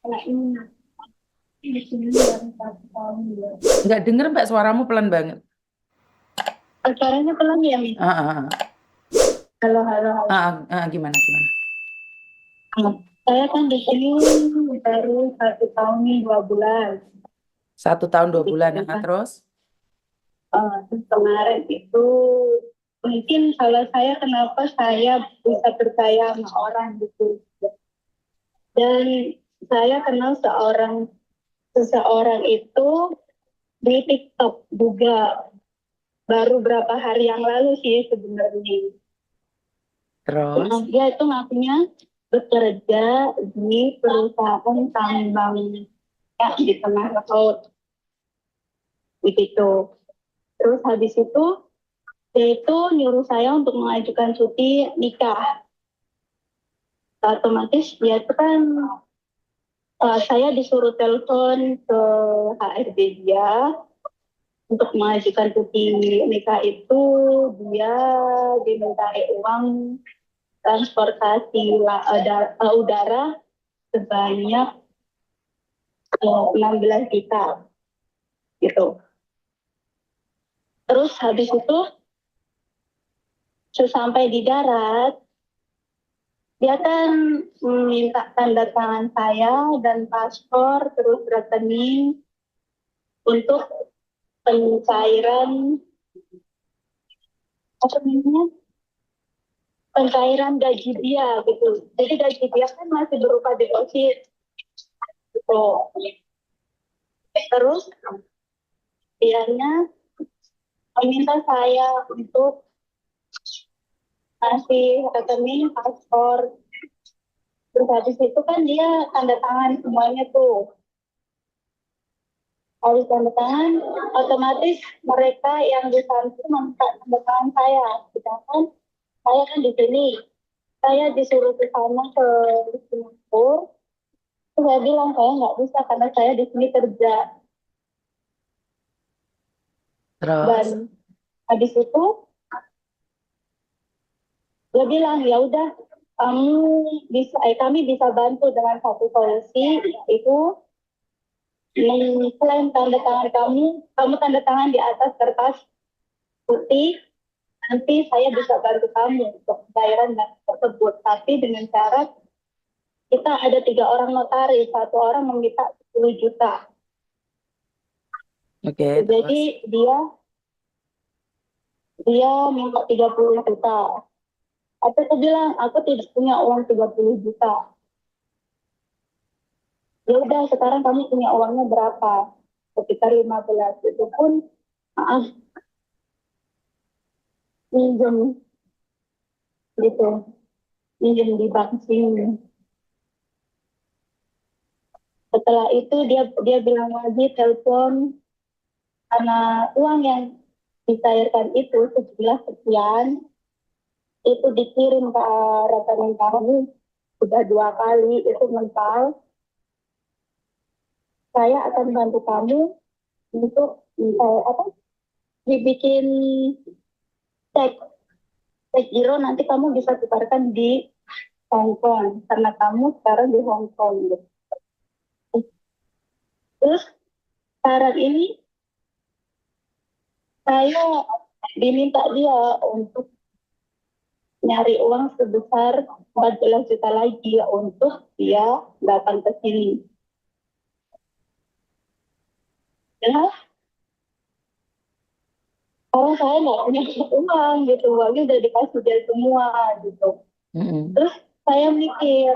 Di sini baru 1 tahun ya. Nggak denger Mbak, suaramu pelan banget. Suaranya pelan ya, Mi? Ah, ah, ah. Halo, halo, halo. Gimana, gimana? Saya kan di sini baru 1 tahun nih 2 bulan. 1 tahun 2 bulan, Gitu kan. terus? Terus kemarin itu mungkin kalau saya kenapa saya bisa percaya sama orang gitu. Dan saya kenal seseorang itu di TikTok juga baru berapa hari yang lalu sih sebenarnya. Terus? Dia itu ngakunya bekerja di perusahaan tambang ya, di tengah laut begitu. Terus habis itu dia itu nyuruh saya untuk mengajukan cuti nikah. Otomatis dia itu kan saya disuruh telepon ke HRD dia untuk mengajukan cuti nikah itu dia dimintai uang transportasi udara sebanyak 16 juta gitu. Terus habis itu sesampai di darat dia kan minta tanda tangan saya dan paspor terus rekening untuk pencairan apa namanya pencairan gaji dia gitu. Jadi gaji dia kan masih berupa deposit gitu. Terus dianya meminta saya untuk kasih rekening paspor. Terus habis itu kan dia tanda tangan semuanya tuh. Habis tanda tangan, otomatis mereka yang di sana meminta tanda tangan saya. Sedangkan saya kan di sini, saya disuruh ke sana ke Singapura. Terus saya bilang saya nggak bisa karena saya di sini kerja. Terus? Dan habis itu dia bilang ya udah kamu kami bisa bantu dengan satu solusi yaitu mengklaim tanda tangan kamu tanda tangan di atas kertas putih, nanti saya bisa bantu kamu untuk bayaran tersebut. Tapi dengan syarat kita ada 3 orang notaris, satu orang meminta 10 juta. Oke, Jadi terus? dia dia minta 30 juta. Aku bilang aku tidak punya uang 30 juta. Ya udah sekarang kamu punya uangnya berapa? Sekitar 15. Itu pun maaf minjem gitu, minjem di bank sini. Setelah itu dia bilang lagi telepon karena uang yang dicairkan itu sejumlah sekian itu dikirim ke rekening kami sudah 2 kali itu mental. Saya akan bantu kamu untuk apa dibikin cek cek giro nanti kamu bisa tukarkan di Hong Kong karena kamu sekarang di Hong Kong gitu. Terus sekarang ini saya diminta dia untuk nyari uang sebesar 14 juta lagi untuk dia datang ke sini. Ya, karena saya nggak punya uang gitu, uangnya udah dikasih dia semua gitu. Mm-mm. Terus saya mikir,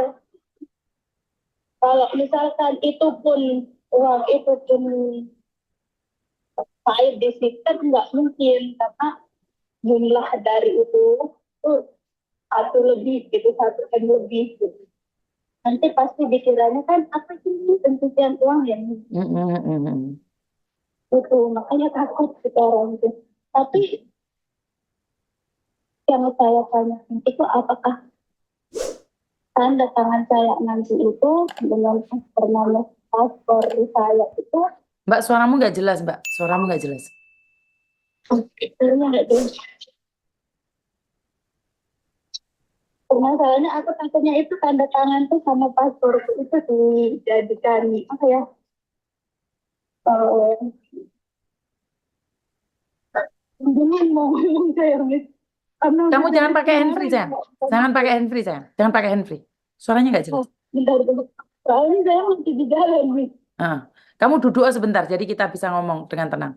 kalau misalkan itu pun uang itu pun saya disita nggak mungkin karena jumlah dari itu tuh satu lebih gitu, 1 M lebih gitu. Nanti pasti dikiranya kan apa sih ini pencucian uang ya Mm-mm. itu makanya takut sekarang itu. Tapi yang saya tanyakan itu apakah tanda tangan saya nanti itu dengan paspor saya itu Mbak, suaramu nggak jelas, Mbak. Suaramu nggak jelas. sebenarnya nggak jelas. Permasalahannya aku takutnya itu tanda tangan tuh sama pasporku itu dijadikan apa ya? eh Jangan mau ngomong saya Miss. Karena udah Kamu jangan dari pakai handfree, kemarin sayang. Jangan pakai handfree, sayang. Jangan pakai handfree. Suaranya nggak jelas. bentar dulu. Soalnya saya masih di jalan Miss. Ah, kamu duduk sebentar, jadi kita bisa ngomong dengan tenang.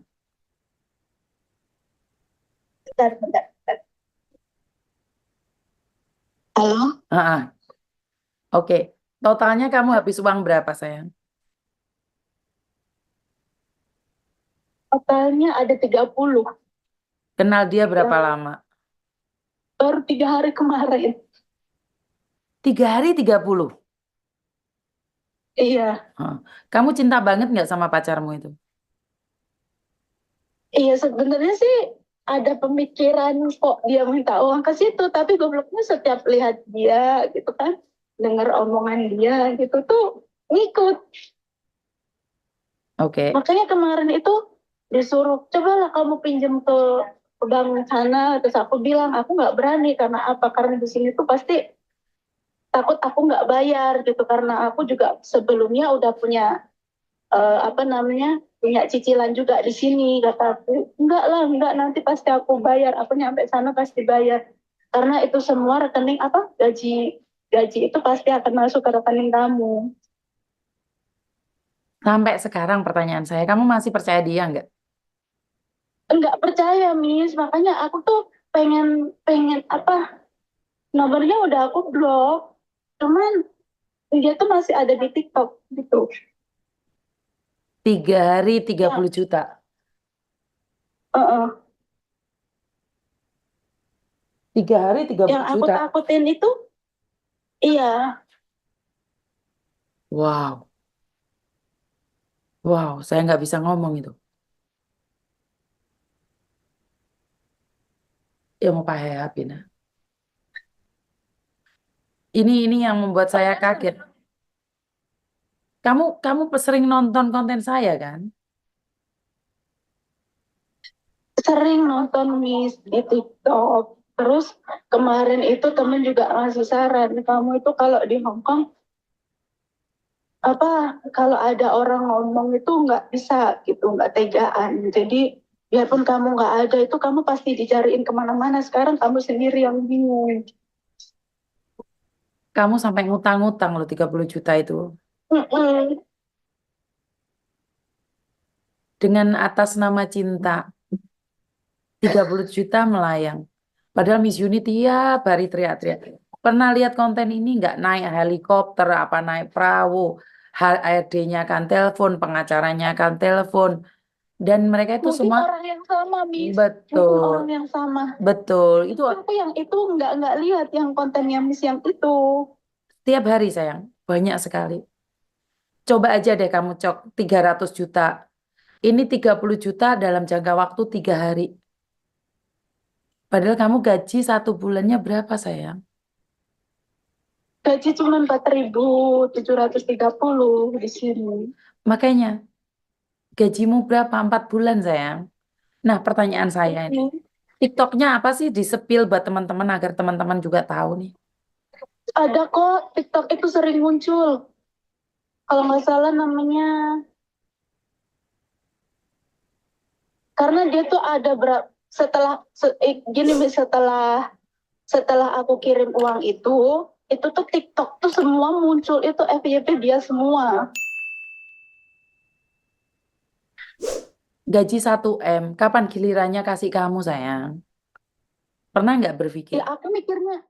Bentar, bentar, bentar. Halo? Ah, ah. Oke. Totalnya kamu habis uang berapa, sayang? Totalnya ada 30. Kenal dia berapa Yang lama? baru 3 hari kemarin. 3 hari 30. Iya, Ah. Kamu cinta banget nggak sama pacarmu itu? iya sebenarnya sih ada pemikiran kok dia minta uang ke situ, tapi gobloknya setiap lihat dia gitu kan, denger omongan dia gitu tuh ngikut. Oke. Makanya kemarin itu disuruh cobalah kamu pinjam ke bank sana, terus aku bilang aku nggak berani karena apa? Karena di sini tuh pasti takut aku nggak bayar gitu karena aku juga sebelumnya udah punya apa namanya punya cicilan juga di sini kata aku enggak lah enggak nanti pasti aku bayar aku nyampe sana pasti bayar karena itu semua rekening apa gaji gaji itu pasti akan masuk ke rekening kamu. Sampai sekarang pertanyaan saya, kamu masih percaya dia nggak? Enggak percaya Miss, makanya aku tuh pengen pengen apa nomornya udah aku blok, cuman dia tuh masih ada di TikTok gitu. 3 hari tiga Ya, puluh juta. uh-uh. 3 hari tiga Yang puluh aku juta. takutin itu iya. Wow. Wow, saya nggak bisa ngomong itu. Ya mau pakai HP nah. Ini yang membuat saya kaget. Kamu sering nonton konten saya kan? Sering nonton Miss di TikTok. Terus kemarin itu temen juga ngasih saran, kamu itu kalau di Hong Kong apa kalau ada orang ngomong itu nggak bisa gitu, nggak tegaan. Jadi biarpun kamu nggak ada itu kamu pasti dicariin kemana-mana. Sekarang kamu sendiri yang bingung. Kamu sampai ngutang-ngutang loh 30 juta itu. Mm-mm. Dengan atas nama cinta, 30 juta melayang. Padahal Miss Uni tiap hari teriak-teriak. Pernah lihat konten ini nggak? Naik helikopter, apa naik perahu, HRD-nya akan telepon, pengacaranya akan telepon. Dan mereka itu Mungkin semua orang yang sama, Miss. Mungkin betul, orang yang sama. betul. Itu Aku yang itu nggak lihat yang kontennya Miss yang itu. tiap hari sayang, banyak sekali. Coba aja deh kamu cok 300 juta. Ini 30 juta dalam jangka waktu 3 hari. Padahal kamu gaji 1 bulannya berapa sayang? Gaji cuma 4.730 di sini. Makanya gajimu berapa? 4 bulan sayang. Nah pertanyaan saya ini, TikToknya apa sih di-spill buat teman-teman agar teman-teman juga tahu nih. Ada kok TikTok itu sering muncul. Kalau nggak salah namanya, karena dia tuh ada setelah gini Miss, setelah setelah aku kirim uang itu tuh TikTok tuh semua muncul itu FYP dia semua. Gaji 1 M, kapan gilirannya kasih kamu sayang? Pernah nggak berpikir? Ya aku mikirnya